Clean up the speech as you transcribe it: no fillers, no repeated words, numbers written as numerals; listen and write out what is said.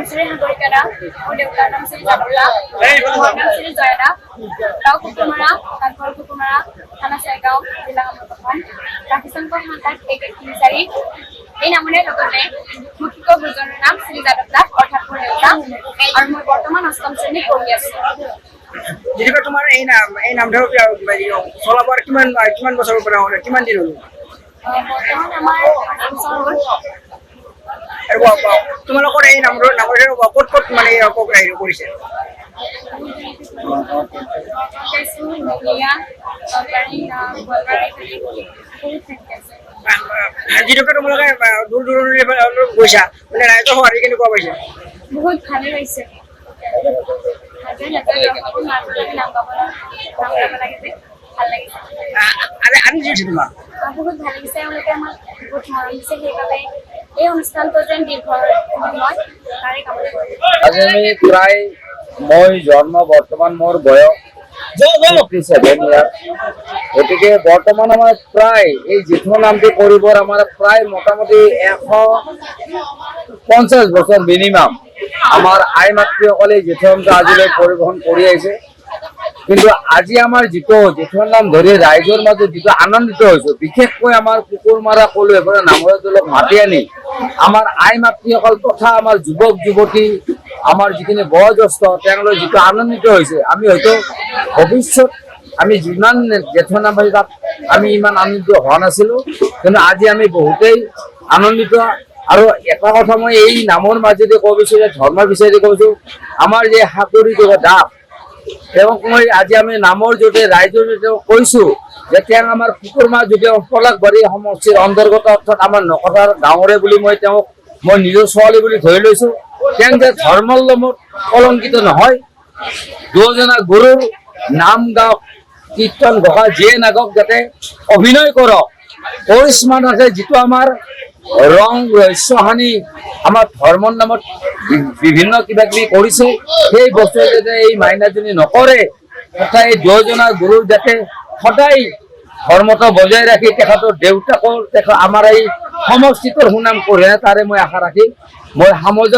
শ্ৰী হাজৰিকা মোৰ দেউতাৰ নাম শ্ৰী জাবুলা মোৰ নাম শ্ৰী জয়দা গাঁও কুকুমাৰা কালঘৰ কুকুমাৰা থানা চেৰগাঁও জিলা কামৰূপ ৰাখিচন্দ্ৰ সন্তান 1-1-3-4 এই নামেৰে লগতে মোৰ শিক্ষক দুজনৰ নাম শ্ৰী যাদৱ দাস অৰ্থাৎ মোৰ দেউতা আৰু মই বৰ্তমান 8ম শ্ৰেণীত পঢ়ি আছো। যেনিবা তোমাৰ এই নামটো চলাবৰ কিমান বছৰৰ পৰা হ'ল কিমান দিন হ'ল? বৰ্তমান আমাৰ 8 বছৰ হ'ল। আৰু তোমালোকৰ এই নামেৰে ক'ত মানে হেৰি কৰিছে? যিহেতুকে তোমালোকে দূৰ দূৰণিলৈ গৈছা মানে ৰাইজৰ সঁহাৰি কেনেকুৱা পাইছে? বহুত ভালেই লাগিছে। আমি যিটো তোমাৰ বহুত ভাল লাগিছে এওঁলোকে আমাক বহুত মৰম দিছে সেইবাবে এই অনুষ্ঠানটো যেন দীৰ্ঘ হয় তাৰে কামনা কৰিম। আজি আমি প্ৰায় মই জন্ম বৰ্তমান মোৰ বয়স 57 ইয়াৰ গতিকে বৰ্তমান আমাৰ প্ৰায় এই জেঠু নামটি কৰিবৰ আমাৰ প্ৰায় মোটামুটি 150 বছৰ মিনিমাম আমাৰ আই মাতৃসকলে জেঠু নামটো আজিলৈ পৰিবহন কৰি আহিছে। কিন্তু আজি আমাৰ যিটো জেঠুৰ নাম ধৰি ৰাইজৰ মাজত যিটো আনন্দিত হৈছো বিশেষকৈ আমাৰ কুকুৰমাৰা কলোৱে পৰা নামঘৰ দলক মাতি আনি আমাৰ আই মাতৃসকল তথা আমাৰ যুৱক যুৱতী আমাৰ যিখিনি বয়োজ্যেষ্ঠ তেওঁলোকে যিটো আনন্দিত হৈছে আমি হয়তো ভৱিষ্যত আমি যিমান জেঠু নাম পাইছো তাত আমি ইমান আনন্দিত হোৱা নাছিলো কিন্তু আজি আমি বহুতেই আনন্দিত। আৰু এটা কথা মই এই নামৰ মাজেদি ক'ব বিচাৰিছো ধৰ্ম বিচাৰি কৈছো আমাৰ যে হাতুৰি দাস তেওঁক মই আজি আমি নামৰ জৰিয়তে ৰাইজৰ জৰিয়তে কৈছো যে তেওঁ আমাৰ কুকুৰমাৰা যদিও পলাশবাৰী সমষ্টিৰ অন্তৰ্গত অৰ্থাৎ আমাৰ নকটাৰ গাঁৱৰে বুলি মই তেওঁক মই নিজৰ ছোৱালী বুলি ধৰি লৈছো। তেওঁ যে ধৰ্মাৱলম্বত কলংকিত নহয় দুজনা গুৰুৰ নাম গাওক কীৰ্তন ঘোষা যিয়ে নাগক যাতে অভিনয় কৰক কৰিশ্মা নাথে যিটো আমাৰ ৰং ৰহস্যহানি আমাৰ ধৰ্মৰ নামত বিভিন্ন কিবা কিবি কৰিছে সেই বস্তু যাতে এই মাইনাজনী নকৰে তথা এই দুজনা গুৰুৰ যাতে সদায় ধৰ্মটো বজাই ৰাখি তেখেতৰ দেউতাকৰ আমাৰ এই সমষ্টিটোৰ সুনাম কঢ়িয়াই তাৰে মই আশা ৰাখি মই সামজ